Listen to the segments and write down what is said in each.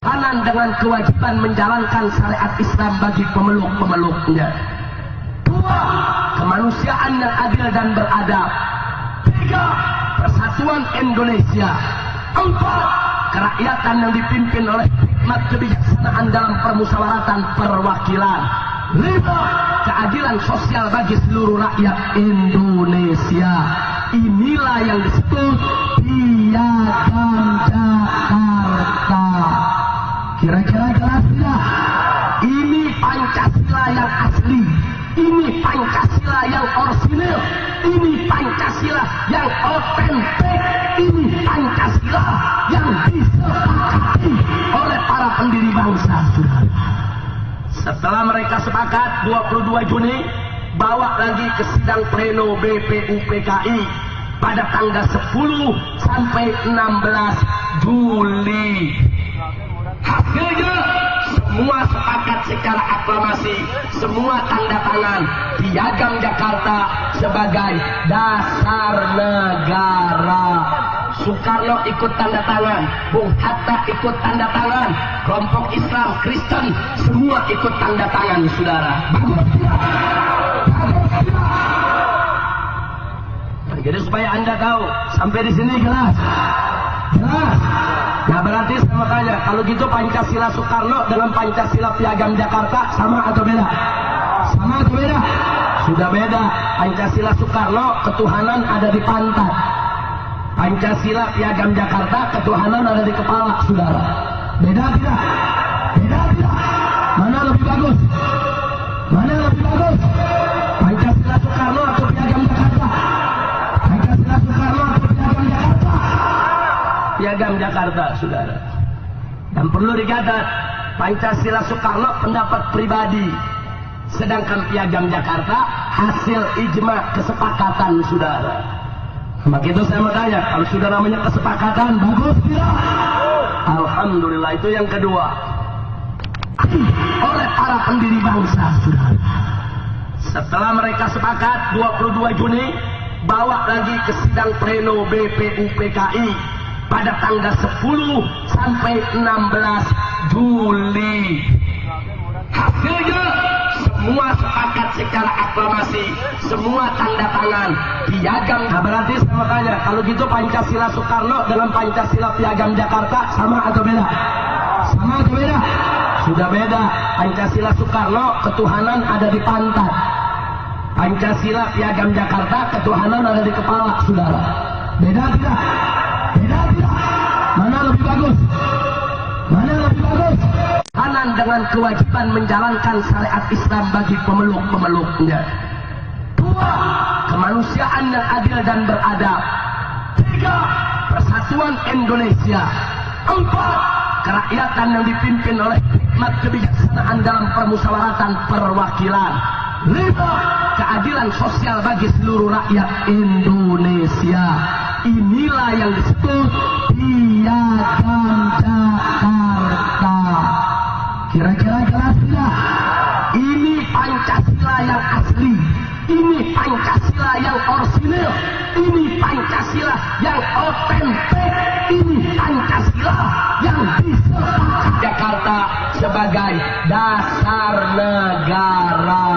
Kanan dengan kewajiban menjalankan syariat Islam bagi pemeluk-pemeluknya. 2. Kemanusiaan yang adil dan beradab. 3. Persatuan Indonesia. 4. Kerakyatan yang dipimpin oleh hikmat kebijaksanaan dalam permusyawaratan perwakilan. 5. Keadilan sosial bagi seluruh rakyat Indonesia. Inilah yang disebut Piagam Jakarta. Kira-kira jelas tidak? Ini Pancasila yang asli. Ini Pancasila yang orisinil. Ini Pancasila yang otentik. Ini Pancasila yang disepakati oleh para pendiri bangsa. Setelah mereka sepakat 22 Juni, bawa lagi ke sidang pleno BPUPKI pada tanggal 10 sampai 16 Juli. Hasilnya semua sepakat secara aklamasi, semua tanda tangan Piagam Jakarta sebagai dasar negara. Soekarno ikut tanda tangan, Bung Hatta ikut tanda tangan, kelompok Islam, Kristen, semua ikut tanda tangan, saudara. Bagus tidak? Bagus tidak? Jadi supaya Anda tahu, sampai di sini jelas? Jelas? Nah berarti sama tanya, kalau gitu Pancasila Soekarno dengan Pancasila Piagam Jakarta sama atau beda? Sama atau beda? Sudah beda. Pancasila Soekarno ketuhanan ada di pantat. Pancasila Piagam Jakarta ketuhanan ada di kepala, saudara. Beda tidak? Beda tidak? Mana lebih bagus? Mana lebih bagus? Pancasila Soekarno atau Piagam Jakarta? Pancasila Soekarno atau Piagam Jakarta? Piagam Jakarta, saudara. Dan perlu dicatat, Pancasila Soekarno pendapat pribadi, sedangkan Piagam Jakarta hasil ijma kesepakatan, saudara. Maka itu saya mau tanya, kalau sudah namanya kesepakatan, bagus tidak? Alhamdulillah, itu yang kedua. Oleh para pendiri bangsa, saudara. Setelah mereka sepakat 22 Juni, bawa lagi ke sidang pleno BPUPKI pada tanggal 10 sampai 16 Juli. Hasilnya semua sepakat secara aklamasi, semua tanda tangan Piagam. Nah berarti saya mau tanya, kalau gitu Pancasila Soekarno dengan Pancasila Piagam Jakarta sama atau beda? Sama atau beda? Sudah beda. Pancasila Soekarno ketuhanan ada di pantat. Pancasila Piagam Jakarta ketuhanan ada di kepala, saudara. Beda tidak? Beda tidak? Mana lebih bagus? Mana lebih bagus? Kanan dengan kewajiban menjalankan syariat Islam bagi pemeluk-pemeluknya. 2. Kemanusiaan yang adil dan beradab. 3. Persatuan Indonesia. 4. Kerakyatan yang dipimpin oleh hikmat kebijaksanaan dalam permusyawaratan perwakilan. 5. Keadilan sosial bagi seluruh rakyat Indonesia. Inilah yang disebut Piagam Jakarta. Kira-kira jelas tidak? Ini Pancasila yang asli. Ini Pancasila yang orisinil. Ini Pancasila yang otentik. Ini Pancasila yang disepakati Jakarta sebagai dasar negara.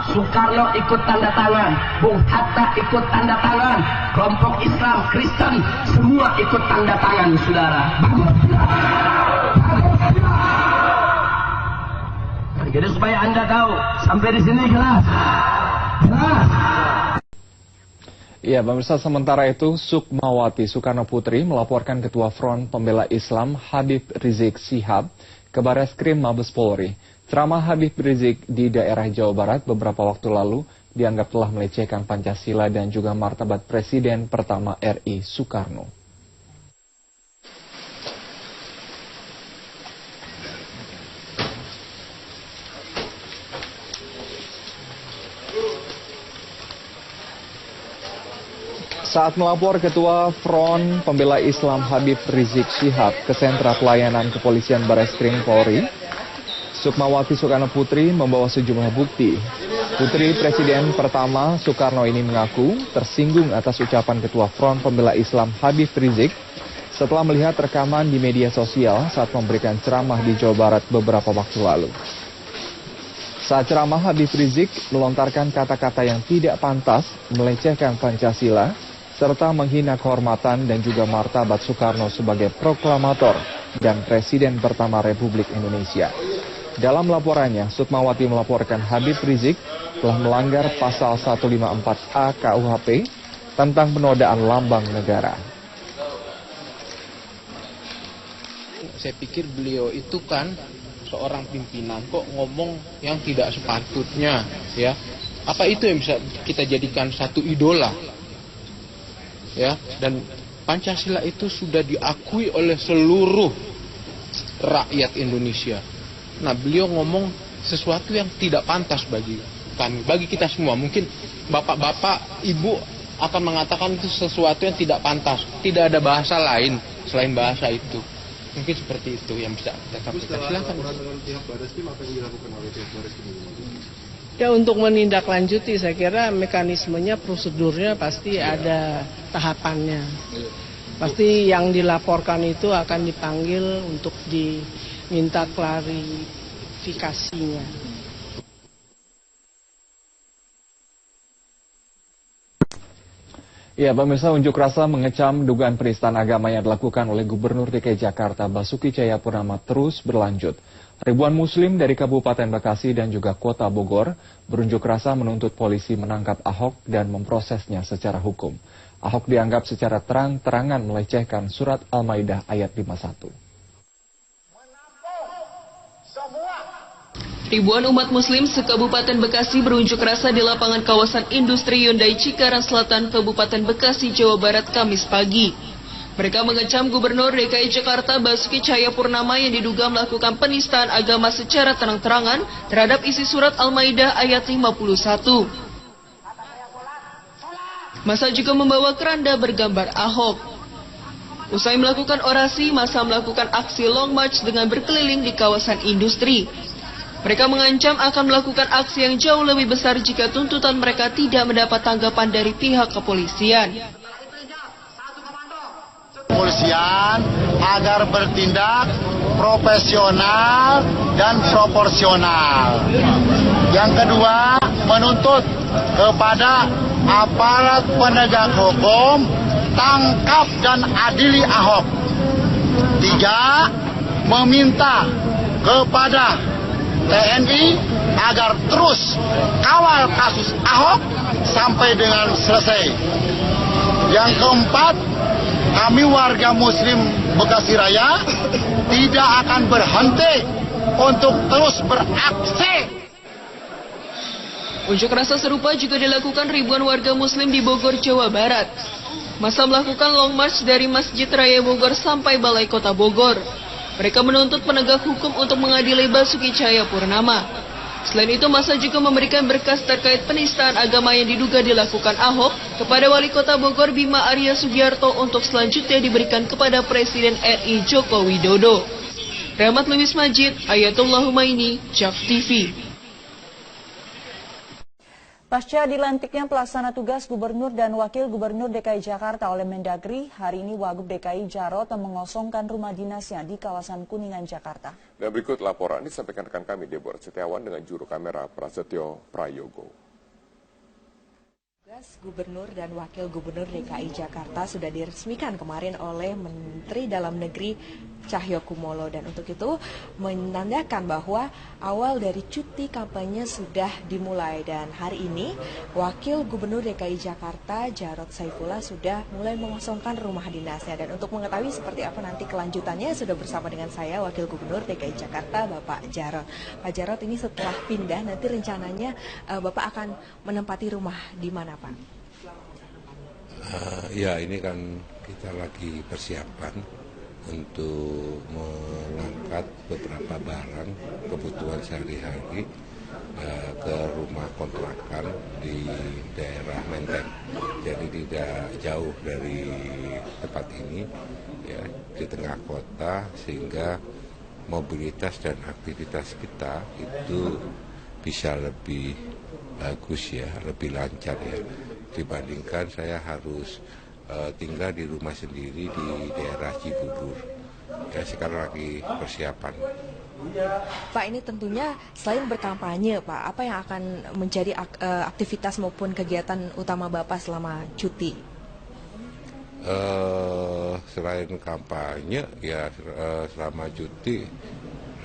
Soekarno ikut tanda tangan, Bung Hatta ikut tanda tangan, kelompok Islam, Kristen, semua ikut tanda tangan, saudara. Bagus tidak? Bagus tidak? Jadi supaya Anda tahu, sampai di sini jelas? Jelas? Ya, pemirsa, sementara itu Sukmawati Soekarno Putri melaporkan Ketua Front Pembela Islam Habib Rizik Syihab ke Barreskrim Mabes Polri. Ceramah Habib Rizik di daerah Jawa Barat beberapa waktu lalu dianggap telah melecehkan Pancasila dan juga martabat Presiden pertama RI Soekarno. Saat melapor Ketua Front Pembela Islam Habib Rizik Syihab ke Sentra Pelayanan Kepolisian Barreskrim Polri, Sukmawati Soekarno Putri membawa sejumlah bukti. Putri Presiden pertama Soekarno ini mengaku tersinggung atas ucapan Ketua Front Pembela Islam Habib Rizik setelah melihat rekaman di media sosial saat memberikan ceramah di Jawa Barat beberapa waktu lalu. Saat ceramah, Habib Rizik melontarkan kata-kata yang tidak pantas, melecehkan Pancasila, serta menghina kehormatan dan juga martabat Soekarno sebagai proklamator dan Presiden pertama Republik Indonesia. Dalam laporannya, Sukmawati melaporkan Habib Rizik telah melanggar pasal 154A KUHP tentang penodaan lambang negara. Saya pikir beliau itu kan seorang pimpinan kok ngomong yang tidak sepatutnya, ya. Apa itu yang bisa kita jadikan satu idola? Ya, dan Pancasila itu sudah diakui oleh seluruh rakyat Indonesia. Nah, beliau ngomong sesuatu yang tidak pantas bagi kami, bagi kita semua. Mungkin bapak-bapak, ibu akan mengatakan itu sesuatu yang tidak pantas. Tidak ada bahasa lain selain bahasa itu. Mungkin seperti itu yang bisa kita sampaikan. Silakan. Ya, untuk menindaklanjuti, saya kira mekanismenya, prosedurnya pasti ada tahapannya. Pasti yang dilaporkan itu akan dipanggil untuk diminta klarifikasinya. Ya, pemirsa, unjuk rasa mengecam dugaan penistaan agama yang dilakukan oleh Gubernur DKI Jakarta Basuki Cahayapurnama terus berlanjut. Ribuan Muslim dari Kabupaten Bekasi dan juga Kota Bogor berunjuk rasa menuntut polisi menangkap Ahok dan memprosesnya secara hukum. Ahok dianggap secara terang-terangan melecehkan surat Al-Maidah ayat 51. Ribuan umat muslim se-Kabupaten Bekasi berunjuk rasa di lapangan kawasan industri Hyundai Cikarang Selatan, Kabupaten Bekasi, Jawa Barat, Kamis pagi. Mereka mengecam Gubernur DKI Jakarta Basuki Cahayapurnama yang diduga melakukan penistaan agama secara terang-terangan terhadap isi surat Al-Maidah ayat 51. Massa juga membawa keranda bergambar Ahok. Usai melakukan orasi, massa melakukan aksi long march dengan berkeliling di kawasan industri. Mereka mengancam akan melakukan aksi yang jauh lebih besar jika tuntutan mereka tidak mendapat tanggapan dari pihak kepolisian. Kepolisian agar bertindak profesional dan proporsional. Yang kedua, menuntut kepada aparat penegak hukum tangkap dan adili Ahok. Tiga, meminta kepada TNI agar terus kawal kasus Ahok sampai dengan selesai. Yang keempat, kami warga Muslim Bekasi Raya tidak akan berhenti untuk terus beraksi. Unjuk rasa serupa juga dilakukan ribuan warga Muslim di Bogor, Jawa Barat. Massa melakukan long march dari Masjid Raya Bogor sampai Balai Kota Bogor. Mereka menuntut penegak hukum untuk mengadili Basuki Cahayapurnama. Selain itu, massa juga memberikan berkas terkait penistaan agama yang diduga dilakukan Ahok kepada Wali Kota Bogor Bima Arya Sugiarto untuk selanjutnya diberikan kepada Presiden RI Joko Widodo. Rahmat Lewis Majid, Ayatullah Humaini, JAK TV. Pasca dilantiknya pelaksana tugas Gubernur dan Wakil Gubernur DKI Jakarta oleh Mendagri, hari ini Wagub DKI Jarot mengosongkan rumah dinasnya di kawasan Kuningan, Jakarta. Dan berikut laporan disampaikan rekan kami Deborah Setiawan dengan juru kamera Prasetyo Prayogo. Gubernur dan Wakil Gubernur DKI Jakarta sudah diresmikan kemarin oleh Menteri Dalam Negeri Cahyokumolo, dan untuk itu menandakan bahwa awal dari cuti kampanye sudah dimulai, dan hari ini Wakil Gubernur DKI Jakarta Jarod Saifullah sudah mulai mengosongkan rumah dinasnya. Dan untuk mengetahui seperti apa nanti kelanjutannya sudah bersama dengan saya Wakil Gubernur DKI Jakarta Bapak Jarod. Pak Jarod, ini setelah pindah nanti rencananya Bapak akan menempati rumah di mana, Pak? Ya, ini kan kita lagi persiapan untuk mengangkat beberapa barang kebutuhan sehari-hari ke rumah kontrakan di daerah Menteng. Jadi tidak jauh dari tempat ini, ya, di tengah kota, sehingga mobilitas dan aktivitas kita itu bisa lebih bagus, ya, lebih lancar, ya, dibandingkan saya harus tinggal di rumah sendiri di daerah Cibubur. Ya, sekarang lagi persiapan. Pak, ini tentunya selain berkampanye, Pak, apa yang akan menjadi aktivitas maupun kegiatan utama Bapak selama cuti? Selain kampanye, ya selama cuti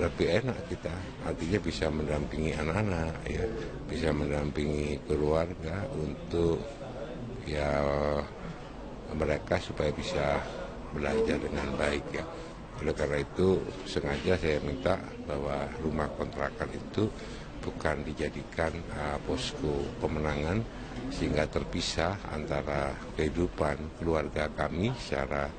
lebih enak kita, artinya bisa mendampingi anak-anak, ya, bisa mendampingi keluarga untuk ya mereka supaya bisa belajar dengan baik, ya. Oleh karena itu sengaja saya minta bahwa rumah kontrakan itu bukan dijadikan posko pemenangan sehingga terpisah antara kehidupan keluarga kami secara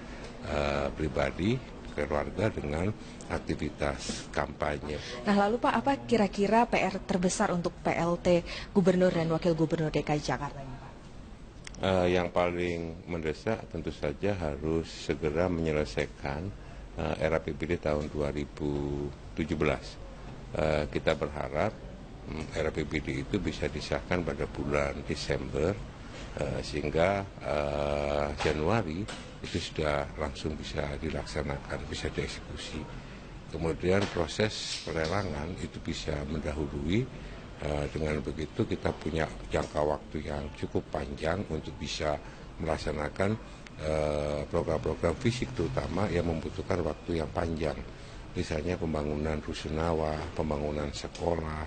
pribadi, keluarga dengan aktivitas kampanye. Nah, lalu Pak, apa kira-kira PR terbesar untuk PLT Gubernur dan Wakil Gubernur DKI Jakarta ini, Pak? Yang paling mendesak tentu saja harus segera menyelesaikan RAPBD tahun 2017. Kita berharap RAPBD itu bisa disahkan pada bulan Desember sehingga Januari itu sudah langsung bisa dilaksanakan, bisa dieksekusi. Kemudian proses pelelangan itu bisa mendahului. Dengan begitu kita punya jangka waktu yang cukup panjang untuk bisa melaksanakan program-program fisik terutama yang membutuhkan waktu yang panjang. Misalnya pembangunan rusunawa, pembangunan sekolah,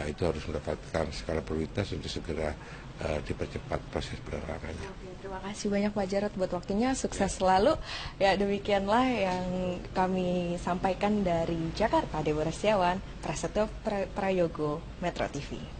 itu harus mendapatkan skala prioritas untuk segera dipercepat proses pelelangannya. Terima kasih banyak Pak Jarod buat waktunya, sukses selalu. Ya, demikianlah yang kami sampaikan dari Jakarta. Deborah Setiawan, Prasetyo Prayogo, Metro TV.